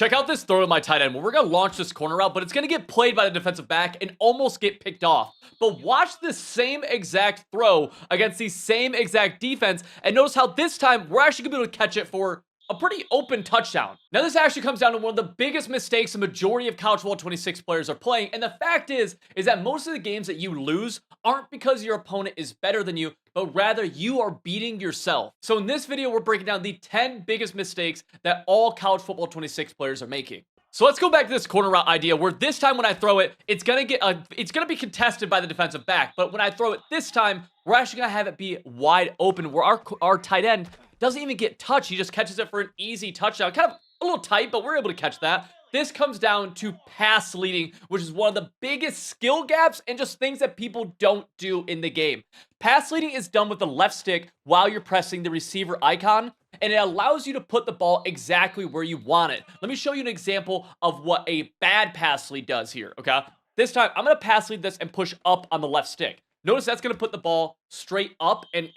Check out this throw to my tight end where we're going to launch this corner route, but it's going to get played by the defensive back and almost get picked off. But watch this same exact throw against the same exact defense, and notice how this time we're actually going to be able to catch it for a pretty open touchdown. Now, this actually comes down to one of the biggest mistakes the majority of college football 26 players are playing, and the fact is that most of the games that you lose aren't because your opponent is better than you, but rather you are beating yourself. So in this video, we're breaking down the 10 biggest mistakes that all college football 26 players are making. So let's go back to this corner route idea where this time when I throw it, it's gonna be contested by the defensive back. But when I throw it this time, we're actually gonna have it be wide open where our tight end doesn't even get touched. He just catches it for an easy touchdown. Kind of a little tight, but we're able to catch that. This comes down to pass leading, which is one of the biggest skill gaps and just things that people don't do in the game. Pass leading is done with the left stick while you're pressing the receiver icon, and it allows you to put the ball exactly where you want it. Let me show you an example of what a bad pass lead does here, okay? This time, I'm going to pass lead this and push up on the left stick. Notice that's going to put the ball straight up, and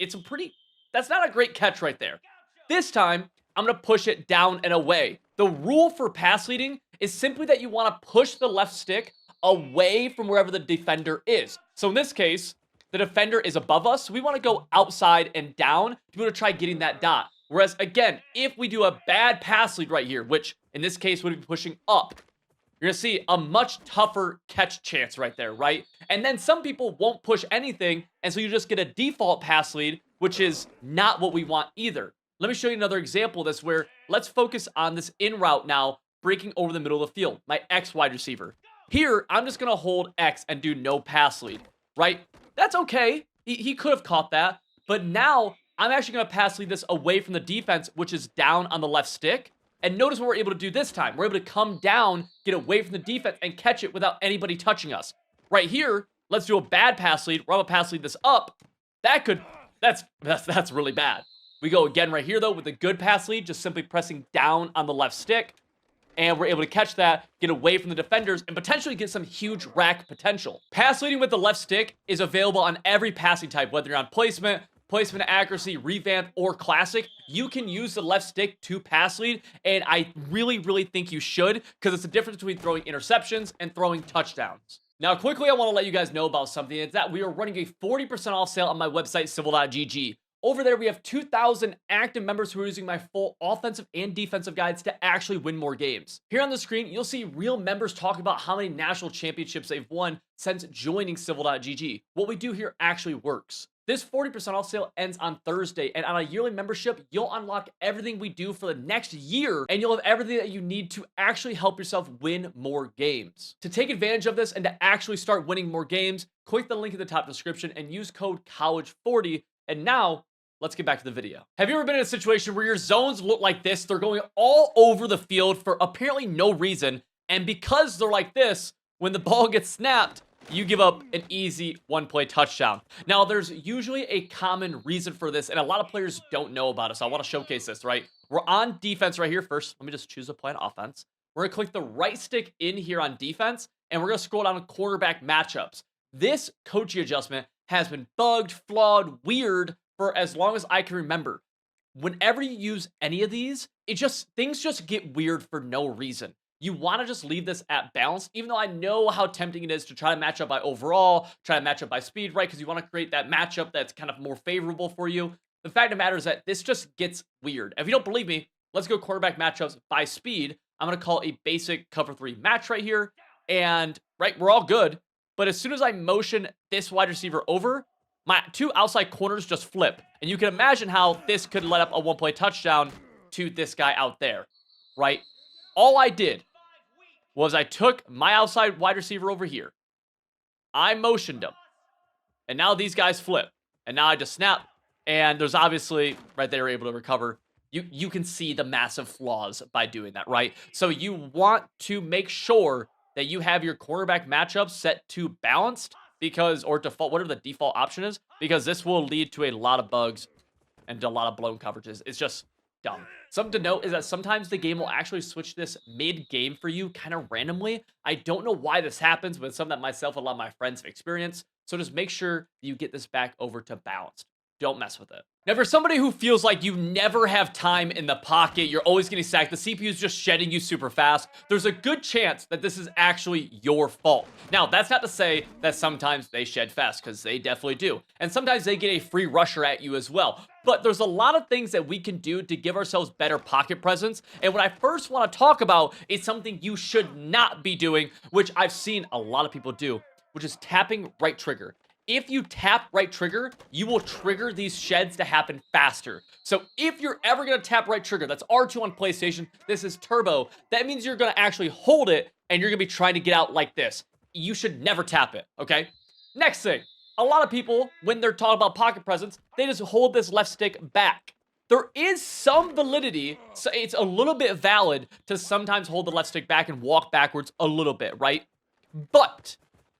that's not a great catch right there. This time, I'm going to push it down and away. The rule for pass leading is simply that you want to push the left stick away from wherever the defender is. So in this case, the defender is above us. So we want to go outside and down to be able to try getting that dot. Whereas, again, if we do a bad pass lead right here, which in this case would be pushing up, you're going to see a much tougher catch chance right there, right? And then some people won't push anything, and so you just get a default pass lead, which is not what we want either. Let me show you another example of this where let's focus on this in route now, breaking over the middle of the field, my X wide receiver. Here, I'm just going to hold X and do no pass lead, right? That's okay. He could have caught that, but now I'm actually going to pass lead this away from the defense, which is down on the left stick. And notice what we're able to do this time. We're able to come down, get away from the defense, and catch it without anybody touching us. Right here, let's do a bad pass lead. We're able to pass lead this up. That's really bad. We go again right here, though, with a good pass lead, just simply pressing down on the left stick. And we're able to catch that, get away from the defenders, and potentially get some huge rack potential. Pass leading with the left stick is available on every passing type, whether you're on placement accuracy, revamp, or classic. You can use the left stick to pass lead, and I really, really think you should, because it's the difference between throwing interceptions and throwing touchdowns. Now, quickly, I want to let you guys know about something. It's that we are running a 40% off sale on my website, civil.gg. Over there, we have 2,000 active members who are using my full offensive and defensive guides to actually win more games. Here on the screen, you'll see real members talk about how many national championships they've won since joining civil.gg. What we do here actually works. This 40% off sale ends on Thursday, and on a yearly membership, you'll unlock everything we do for the next year, and you'll have everything that you need to actually help yourself win more games. To take advantage of this and to actually start winning more games, click the link in the top description and use code COLLEGE40. And now, let's get back to the video. Have you ever been in a situation where your zones look like this? They're going all over the field for apparently no reason, and because they're like this, when the ball gets snapped, you give up an easy one-play touchdown. Now, there's usually a common reason for this, and a lot of players don't know about it, so I want to showcase this, right? We're on defense right here first. Let me just choose a play on offense. We're going to click the right stick in here on defense, and we're going to scroll down to cornerback matchups. This coaching adjustment has been bugged, flawed, weird for as long as I can remember. Whenever you use any of these, things just get weird for no reason. You want to just leave this at balance, even though I know how tempting it is to try to match up by overall, try to match up by speed, right? Because you want to create that matchup that's kind of more favorable for you. The fact of the matter is that this just gets weird. If you don't believe me, let's go quarterback matchups by speed. I'm going to call a basic cover 3 match right here. And, right, we're all good. But as soon as I motion this wide receiver over, my 2 outside corners just flip. And you can imagine how this could let up a one-play touchdown to this guy out there, right? All I did was I took my outside wide receiver over here. I motioned him. And now these guys flip. And now I just snap. And there's obviously, right there, able to recover. You can see the massive flaws by doing that, right? So you want to make sure that you have your cornerback matchups set to balanced or default, whatever the default option is, because this will lead to a lot of bugs and a lot of blown coverages. It's just dumb. Something to note is that sometimes the game will actually switch this mid-game for you kind of randomly. I don't know why this happens, but it's something that myself and a lot of my friends have experienced. So just make sure you get this back over to balanced. Don't mess with it. Now, for somebody who feels like you never have time in the pocket, you're always getting sacked, the CPU is just shedding you super fast, there's a good chance that this is actually your fault. Now, that's not to say that sometimes they shed fast, because they definitely do. And sometimes they get a free rusher at you as well. But there's a lot of things that we can do to give ourselves better pocket presence. And what I first want to talk about is something you should not be doing, which I've seen a lot of people do, which is tapping right trigger. If you tap right trigger, you will trigger these sheds to happen faster. So if you're ever going to tap right trigger, that's R2 on PlayStation, this is turbo, that means you're going to actually hold it and you're going to be trying to get out like this. You should never tap it, okay? Next thing, a lot of people, when they're talking about pocket presence, they just hold this left stick back. There is some validity, so it's a little bit valid to sometimes hold the left stick back and walk backwards a little bit, right? But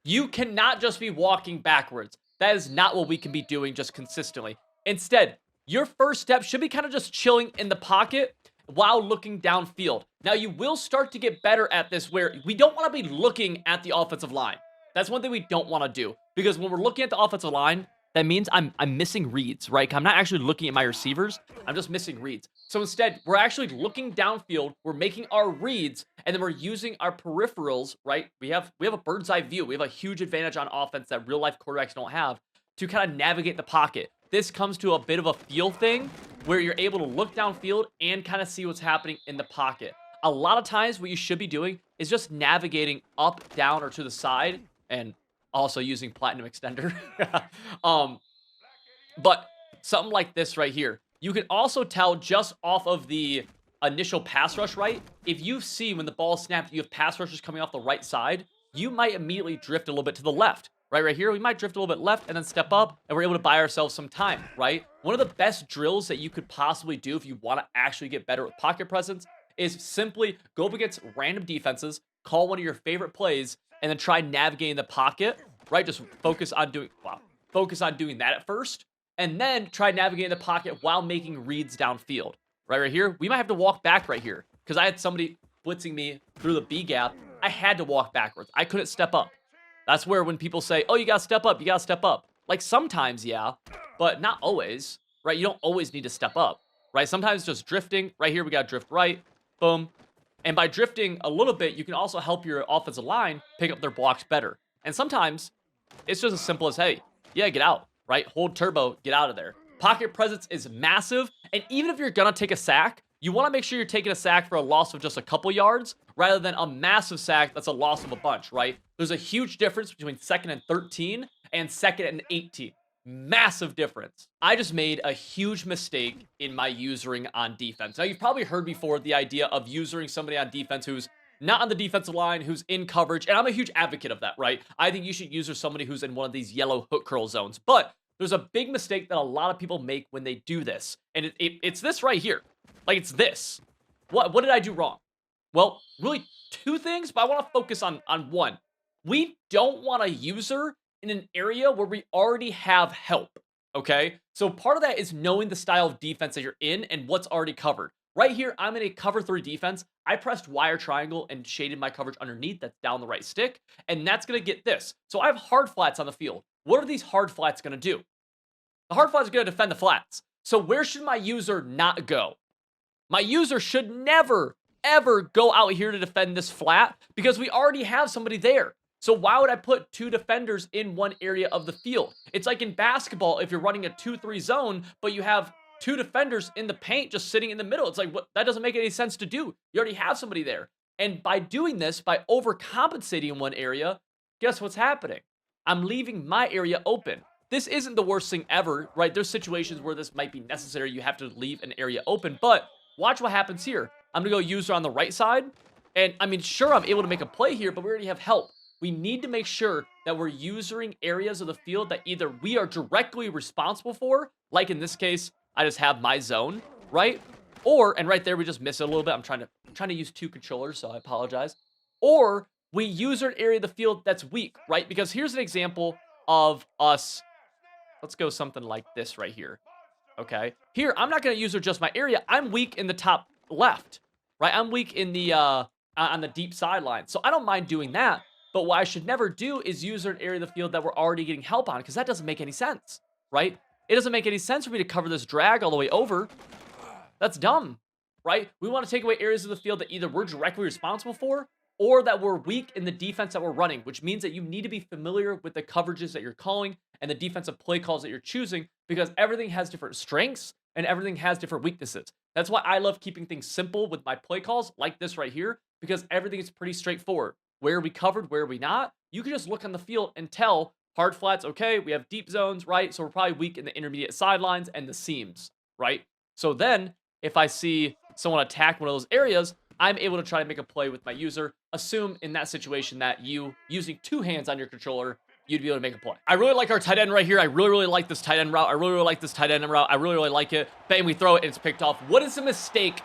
you cannot just be walking backwards. That is not what we can be doing just consistently. Instead, your first step should be kind of just chilling in the pocket while looking downfield. Now, you will start to get better at this where we don't want to be looking at the offensive line. That's one thing we don't want to do, because when we're looking at the offensive line, that means I'm missing reads, right? I'm not actually looking at my receivers. I'm just missing reads. So instead, we're actually looking downfield. We're making our reads, and then we're using our peripherals, right? We have a bird's eye view. We have a huge advantage on offense that real life quarterbacks don't have to kind of navigate the pocket. This comes to a bit of a feel thing where you're able to look downfield and kind of see what's happening in the pocket. A lot of times, what you should be doing is just navigating up, down, or to the side, and also using Platinum Extender. But something like this right here. You can also tell just off of the initial pass rush, right? If you see when the ball is snapped, you have pass rushers coming off the right side, you might immediately drift a little bit to the left. Right here, we might drift a little bit left and then step up, and we're able to buy ourselves some time, right? One of the best drills that you could possibly do if you want to actually get better with pocket presence is simply go up against random defenses, call one of your favorite plays, and then try navigating the pocket, right? Just focus on doing that at first, and then try navigating the pocket while making reads downfield. Right here, we might have to walk back right here, because I had somebody blitzing me through the B gap. I had to walk backwards. I couldn't step up. That's where when people say, oh, you gotta step up, you gotta step up. Like sometimes, yeah, but not always, right? You don't always need to step up, right? Sometimes just drifting. Right here, we gotta drift right, boom. And by drifting a little bit, you can also help your offensive line pick up their blocks better. And sometimes it's just as simple as, hey, yeah, get out, right? Hold turbo, get out of there. Pocket presence is massive. And even if you're going to take a sack, you want to make sure you're taking a sack for a loss of just a couple yards rather than a massive sack that's a loss of a bunch, right? There's a huge difference between 2nd and 13 and 2nd and 18. Massive difference. I just made a huge mistake in my usering on defense. Now, you've probably heard before the idea of usering somebody on defense who's not on the defensive line, who's in coverage, and I'm a huge advocate of that, right? I think you should use somebody who's in one of these yellow hook curl zones, but there's a big mistake that a lot of people make when they do this, and it's this right here. Like, it's this. What did I do wrong? Well, really two things, but I want to focus on one. We don't want a user in an area where we already have help, okay? So part of that is knowing the style of defense that you're in and what's already covered. Right here, I'm in a cover 3 defense. I pressed wire triangle and shaded my coverage underneath. That's down the right stick, and that's going to get this. So I have hard flats on the field. What are these hard flats going to do? The hard flats are going to defend the flats. So where should my user not go? My user should never, ever go out here to defend this flat because we already have somebody there. So why would I put 2 defenders in one area of the field? It's like in basketball, if you're running a 2-3 zone, but you have 2 defenders in the paint just sitting in the middle. It's like, what? That doesn't make any sense to do. You already have somebody there. And by doing this, by overcompensating in one area, guess what's happening? I'm leaving my area open. This isn't the worst thing ever, right? There's situations where this might be necessary. You have to leave an area open, but watch what happens here. I'm going to go user on the right side. And I mean, sure, I'm able to make a play here, but we already have help. We need to make sure that we're using areas of the field that either we are directly responsible for, like in this case, I just have my zone, right? Or, and right there, we just miss it a little bit. I'm trying to use 2 controllers, so I apologize. Or we use an area of the field that's weak, right? Because here's an example of us. Let's go something like this right here, okay? Here, I'm not going to use just my area. I'm weak in the top left, right? I'm weak in the on the deep sideline, so I don't mind doing that. But what I should never do is use an area of the field that we're already getting help on, because that doesn't make any sense, right? It doesn't make any sense for me to cover this drag all the way over. That's dumb, right? We want to take away areas of the field that either we're directly responsible for or that we're weak in the defense that we're running, which means that you need to be familiar with the coverages that you're calling and the defensive play calls that you're choosing, because everything has different strengths and everything has different weaknesses. That's why I love keeping things simple with my play calls like this right here, because everything is pretty straightforward. Where are we covered? Where are we not? You can just look on the field and tell hard flats, okay, we have deep zones, right? So we're probably weak in the intermediate sidelines and the seams, right? So then if I see someone attack one of those areas, I'm able to try to make a play with my user. Assume in that situation that you, using two hands on your controller, you'd be able to make a play. I really like our tight end right here. I really like this tight end route. I really like this tight end route. I really like it. Bang, we throw it and it's picked off. What is the mistake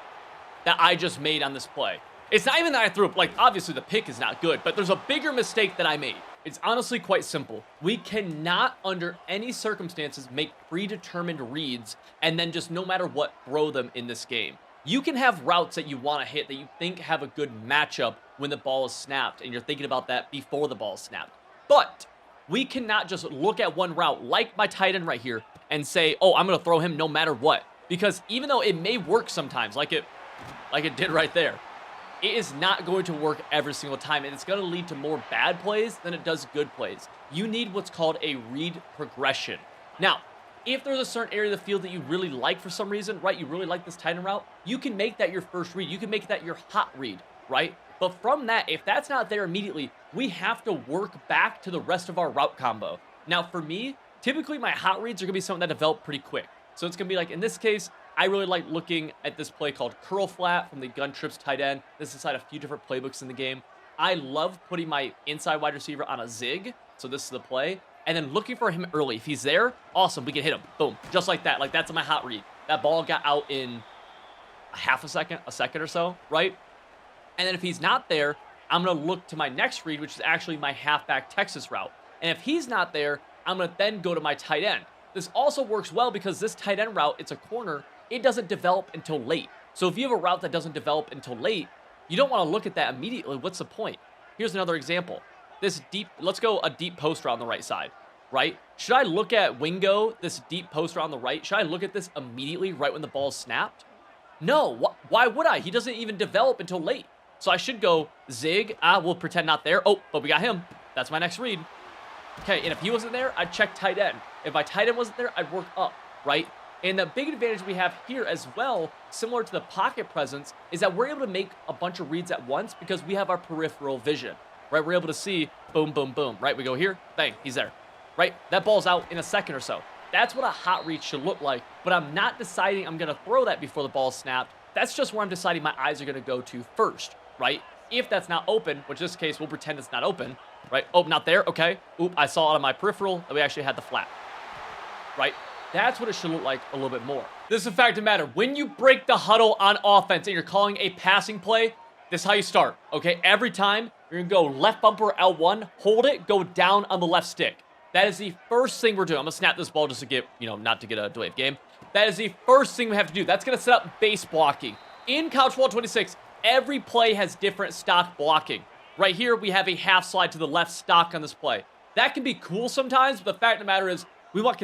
that I just made on this play? It's not even that I threw it. Like, obviously the pick is not good, but there's a bigger mistake that I made. It's honestly quite simple. We cannot, under any circumstances, make predetermined reads and then just no matter what, throw them in this game. You can have routes that you want to hit that you think have a good matchup when the ball is snapped, and you're thinking about that before the ball is snapped. But we cannot just look at one route, like my tight end right here, and say, oh, I'm going to throw him no matter what. Because even though it may work sometimes, like it did right there, it is not going to work every single time, and it's going to lead to more bad plays than it does good plays. You need what's called a read progression. Now, if there's a certain area of the field that you really like for some reason, right, you really like this tight end route, you can make that your first read. You can make that your hot read, right? But from that, if that's not there immediately, we have to work back to the rest of our route combo. Now, for me, typically my hot reads are going to be something that develop pretty quick. So it's going to be like, in this case, I really like looking at this play called curl flat from the gun trips tight end. This is inside a few different playbooks in the game. I love putting my inside wide receiver on a zig. So this is the play. And then looking for him early. If he's there, awesome, we can hit him. Boom, just like that. Like, that's my hot read. That ball got out in a second or so, right? And then if he's not there, I'm going to look to my next read, which is actually my halfback Texas route. And if he's not there, I'm going to then go to my tight end. This also works well because this tight end route, it's a corner. It doesn't develop until late. So if you have a route that doesn't develop until late, you don't want to look at that immediately. What's the point? Here's another example. This deep, let's go a deep post route on the right side, right? Should I look at Wingo, this deep post route on the right? Should I look at this immediately right when the ball is snapped? No, why would I? He doesn't even develop until late. So I should go zig, we'll pretend not there. Oh, but we got him. That's my next read. Okay, and if he wasn't there, I'd check tight end. If my tight end wasn't there, I'd work up, right? And the big advantage we have here as well, similar to the pocket presence, is that we're able to make a bunch of reads at once because we have our peripheral vision, right? We're able to see boom, boom, boom, right? We go here, bang, he's there, right? That ball's out in a second or so. That's what a hot read should look like, but I'm not deciding I'm going to throw that before the ball is snapped. That's just where I'm deciding my eyes are going to go to first, right? If that's not open, which in this case, we'll pretend it's not open, right? Oh, not there, okay. Oop, I saw it on my peripheral that we actually had the flat, right? That's what it should look like a little bit more. This is a fact of the matter. When you break the huddle on offense and you're calling a passing play, this is how you start, okay? Every time, you're gonna go left bumper L1, hold it, go down on the left stick. That is the first thing we're doing. I'm gonna snap this ball just to get, not to get a delay of game. That is the first thing we have to do. That's gonna set up base blocking. In College Football 26, every play has different stock blocking. Right here, we have a half slide to the left stock on this play. That can be cool sometimes, but the fact of the matter is, we want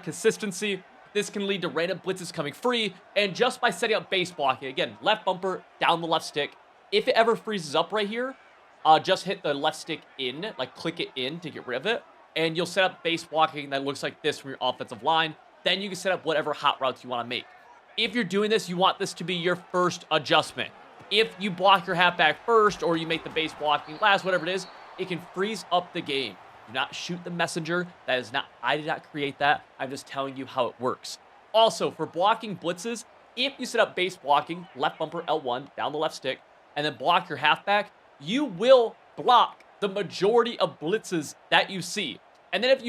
consistency. This can lead to random blitzes coming free, and just by setting up base blocking, again, left bumper, down the left stick. If it ever freezes up right here, just hit the left stick in, like click it in to get rid of it, and you'll set up base blocking that looks like this from your offensive line. Then you can set up whatever hot routes you want to make. If you're doing this, you want this to be your first adjustment. If you block your halfback first, or you make the base blocking last, whatever it is, it can freeze up the game. Do not shoot the messenger. That is not, I did not create that. I'm just telling you how it works. Also, for blocking blitzes, if you set up base blocking, left bumper L1, down the left stick, and then block your halfback, you will block the majority of blitzes that you see. And then if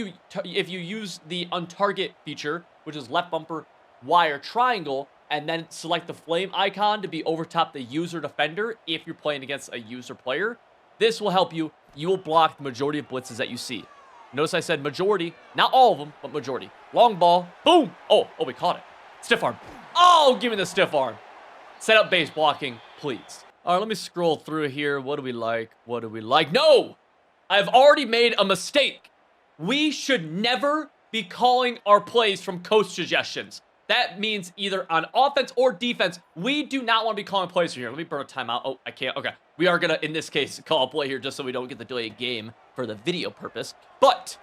you use the untarget feature, which is left bumper, Y or triangle, and then select the flame icon to be over top the user defender if you're playing against a user player, this will help you. You will block the majority of blitzes that you see. Notice I said majority, not all of them, but majority. Long ball, boom. Oh, we caught it. Stiff arm. Oh, give me the stiff arm. Set up base blocking, please. All right, let me scroll through here. What do we like? No, I've already made a mistake. We should never be calling our plays from coach suggestions. That means either on offense or defense, we do not want to be calling plays from here. Let me burn a timeout. Oh, I can't. Okay. We are going to, in this case, call a play here just so we don't get the delayed game for the video purpose. But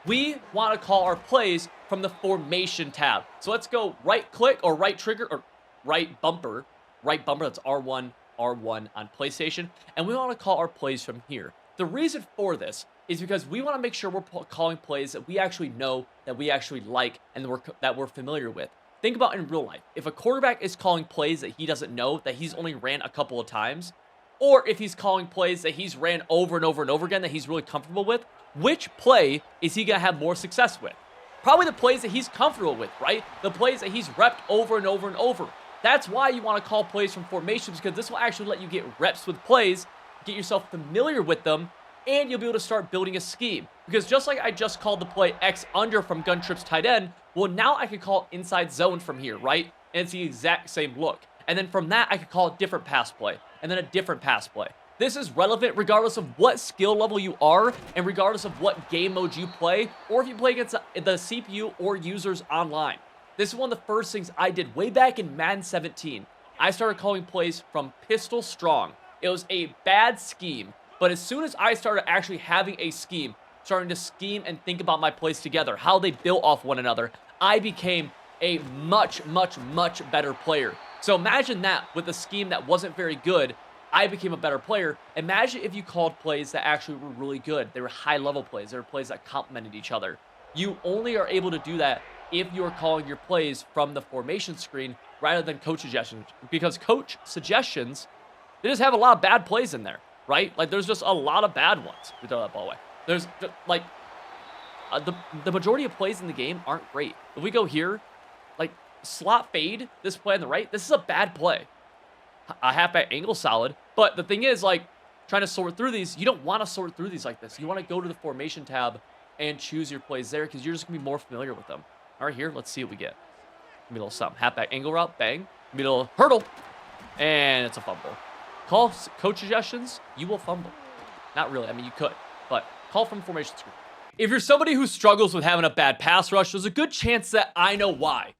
we want to call our plays from the formation tab. So let's go right click or right trigger or right bumper. Right bumper, that's R1 on PlayStation. And we want to call our plays from here. The reason for this is because we want to make sure we're calling plays that we actually know, that we actually like, and that we're familiar with. Think about in real life. If a quarterback is calling plays that he doesn't know, that he's only ran a couple of times, or if he's calling plays that he's ran over and over and over again that he's really comfortable with, which play is he going to have more success with? Probably the plays that he's comfortable with, right? The plays that he's repped over and over and over. That's why you want to call plays from formations, because this will actually let you get reps with plays, get yourself familiar with them, and you'll be able to start building a scheme. Because just like I just called the play X under from Gun Trips tight end, well, now I could call inside zone from here, right? And it's the exact same look. And then from that, I could call a different pass play, and then a different pass play. This is relevant regardless of what skill level you are, and regardless of what game mode you play, or if you play against the CPU or users online. This is one of the first things I did way back in Madden 17. I started calling plays from pistol strong. It was a bad scheme, but as soon as I started actually having a scheme, starting to scheme and think about my plays together, how they built off one another, I became a much, much, much better player. So imagine that with a scheme that wasn't very good, I became a better player. Imagine if you called plays that actually were really good. They were high-level plays. They were plays that complemented each other. You only are able to do that if you are calling your plays from the formation screen rather than coach suggestions. Because coach suggestions, they just have a lot of bad plays in there, right? Like, there's just a lot of bad ones. We throw that ball away. There's, like, the majority of plays in the game aren't great. If we go here, like, slot fade, this play on the right, this is a bad play. A halfback angle, solid. But the thing is, like, trying to sort through these, you don't want to sort through these like this. You want to go to the formation tab and choose your plays there because you're just going to be more familiar with them. All right, here, let's see what we get. Give me a little something. Halfback angle route, bang. Give me a little hurdle. And it's a fumble. Call coach suggestions, you will fumble. Not really, I mean, you could. But call from formation screen. If you're somebody who struggles with having a bad pass rush, there's a good chance that I know why.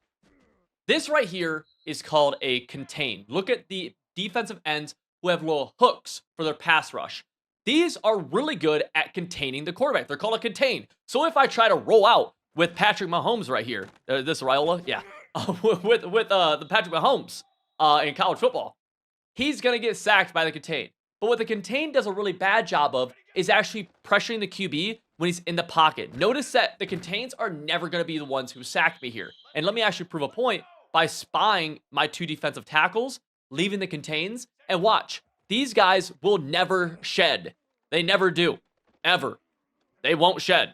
This right here is called a contain. Look at the defensive ends who have little hooks for their pass rush. These are really good at containing the quarterback. They're called a contain. So if I try to roll out with Patrick Mahomes right here, this Raiola, yeah, with the Patrick Mahomes in college football, he's going to get sacked by the contain. But what the contain does a really bad job of is actually pressuring the QB when he's in the pocket. Notice that the contains are never going to be the ones who sack me here. And let me actually prove a point by spying my two defensive tackles, leaving the contains, and watch. These guys will never shed. They never do. Ever. They won't shed.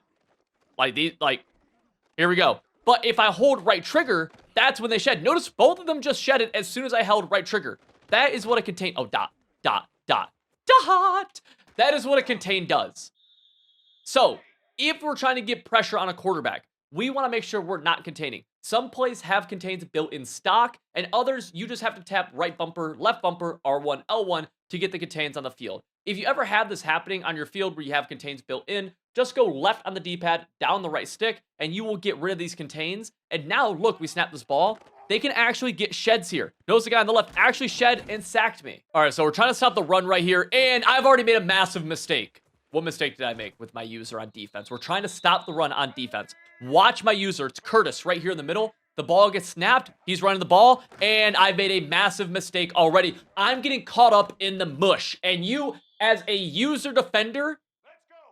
Here we go. But if I hold right trigger, that's when they shed. Notice both of them just shedded as soon as I held right trigger. That is what a contain... Oh, dot. That is what a contain does. So, if we're trying to get pressure on a quarterback, we want to make sure we're not containing. Some plays have contains built in stock, and others, you just have to tap right bumper, left bumper, R1, L1 to get the contains on the field. If you ever have this happening on your field where you have contains built in, just go left on the D-pad, down the right stick, and you will get rid of these contains. And now, look, we snap this ball. They can actually get sheds here. Notice the guy on the left actually shed and sacked me. All right, so we're trying to stop the run right here, and I've already made a massive mistake. What mistake did I make with my user on defense? We're trying to stop the run on defense. Watch my user. It's Curtis right here in the middle. The ball gets snapped. He's running the ball, and I made a massive mistake already. I'm getting caught up in the mush, and you, as a user defender,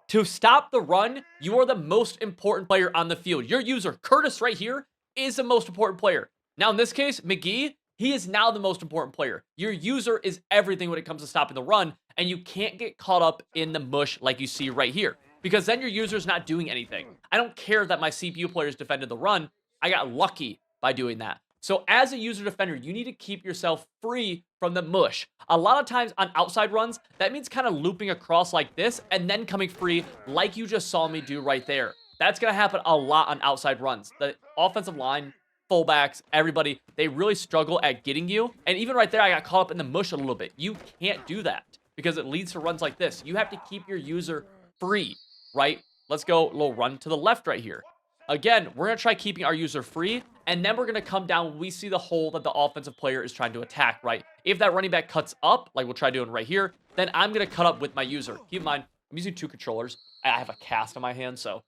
to stop the run, you are the most important player on the field. Your user, Curtis right here, is the most important player. Now, in this case, McGee, he is now the most important player. Your user is everything when it comes to stopping the run, and you can't get caught up in the mush like you see right here, because then your user's not doing anything. I don't care that my CPU players defended the run. I got lucky by doing that. So as a user defender, you need to keep yourself free from the mush. A lot of times on outside runs, that means kind of looping across like this and then coming free like you just saw me do right there. That's going to happen a lot on outside runs. The offensive line, fullbacks, everybody, they really struggle at getting you. And even right there, I got caught up in the mush a little bit. You can't do that because it leads to runs like this. You have to keep your user free, right? Let's go a little run to the left right here. Again, we're going to try keeping our user free, and then we're going to come down when we see the hole that the offensive player is trying to attack, right? If that running back cuts up, like we'll try doing right here, then I'm going to cut up with my user. Keep in mind, I'm using 2 controllers. I have a cast on my hand, so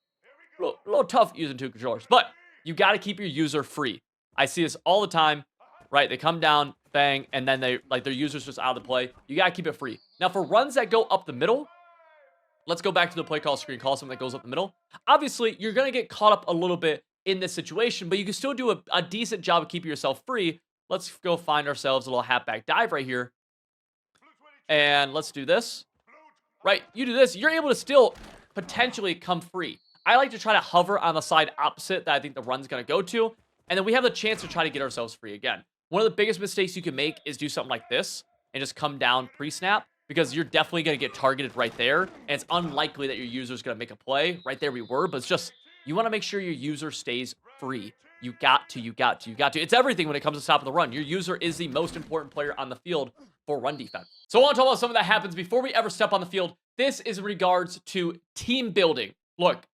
a little tough using 2 controllers. But you got to keep your user free. I see this all the time, right? They come down, bang, and then their user's just out of the play. You got to keep it free. Now, for runs that go up the middle, let's go back to the play call screen, call something that goes up the middle. Obviously, you're going to get caught up a little bit in this situation, but you can still do a decent job of keeping yourself free. Let's go find ourselves a little halfback dive right here. And let's do this. Right, you do this, you're able to still potentially come free. I like to try to hover on the side opposite that I think the run's going to go to, and then we have the chance to try to get ourselves free again. One of the biggest mistakes you can make is do something like this and just come down pre-snap, because you're definitely going to get targeted right there, and it's unlikely that your user is going to make a play. Right there we were, but it's just, you want to make sure your user stays free. You got to. It's everything when it comes to stopping the run. Your user is the most important player on the field for run defense. So I want to talk about something that happens before we ever step on the field. This is in regards to team building. Look,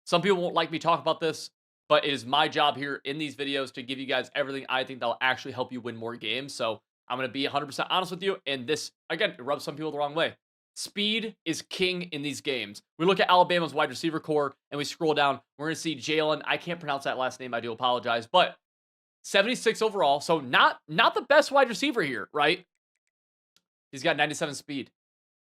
some people won't like me talk about this, but it is my job here in these videos to give you guys everything I think that'll actually help you win more games. So I'm going to be 100% honest with you. And this, again, it rubs some people the wrong way. Speed is king in these games. We look at Alabama's wide receiver core and we scroll down. We're going to see Jalen. I can't pronounce that last name. I do apologize. But 76 overall. So not the best wide receiver here, right? He's got 97 speed.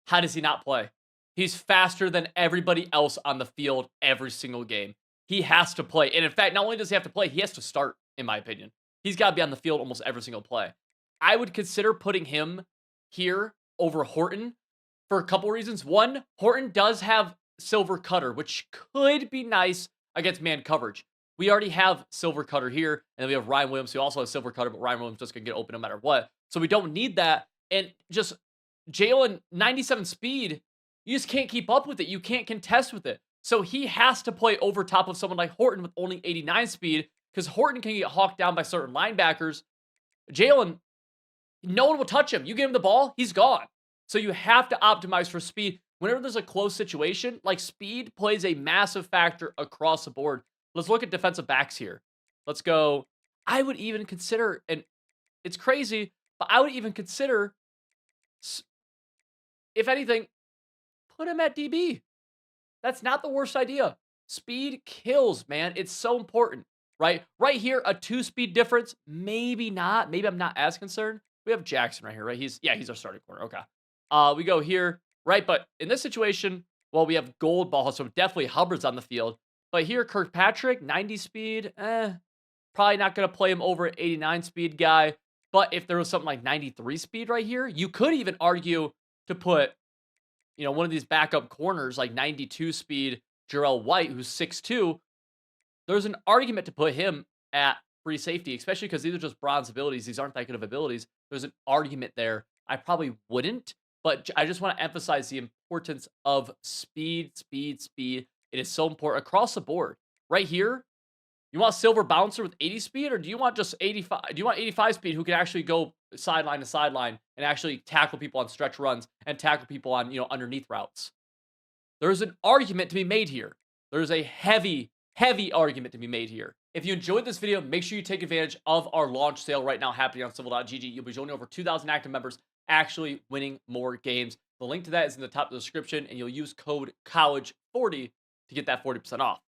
How does he not play? He's faster than everybody else on the field every single game. He has to play. And in fact, not only does he have to play, he has to start, in my opinion. He's got to be on the field almost every single play. I would consider putting him here over Horton for a couple reasons. One, Horton does have Silver Cutter, which could be nice against man coverage. We already have Silver Cutter here, and then we have Ryan Williams, who also has Silver Cutter, but Ryan Williams just going to get open no matter what. So we don't need that. And just Jalen, 97 speed, you just can't keep up with it. You can't contest with it. So he has to play over top of someone like Horton with only 89 speed, because Horton can get hawked down by certain linebackers. Jalen, no one will touch him. You give him the ball, he's gone. So you have to optimize for speed. Whenever there's a close situation, like, speed plays a massive factor across the board. Let's look at defensive backs here. Let's go. I would even consider, and it's crazy, but I would even consider, if anything, put him at DB. That's not the worst idea. Speed kills, man. It's so important, right? Right here, a 2-speed difference. Maybe not. Maybe I'm not as concerned. We have Jackson right here, right? He's our starting corner. Okay. We go here, right? But in this situation, well, we have Gold Ball, so definitely Hubbard's on the field. But here, Kirkpatrick, 90 speed, probably not going to play him over an 89 speed guy. But if there was something like 93 speed right here, you could even argue to put, one of these backup corners, like 92 speed Jarrell White, who's 6'2". There's an argument to put him at free safety, especially because these are just bronze abilities. These aren't that good of abilities. There's an argument there. I probably wouldn't, but I just want to emphasize the importance of speed. It is so important across the board. Right here, you want Silver Bouncer with 80 speed, or do you want just 85? Do you want 85 speed who can actually go sideline to sideline and actually tackle people on stretch runs and tackle people on, underneath routes? There's an argument to be made here. There's a heavy argument to be made here. If you enjoyed this video, make sure you take advantage of our launch sale right now happening on civil.gg. You'll be joining over 2,000 active members, actually winning more games. The link to that is in the top of the description, and you'll use code COLLEGE40 to get that 40% off.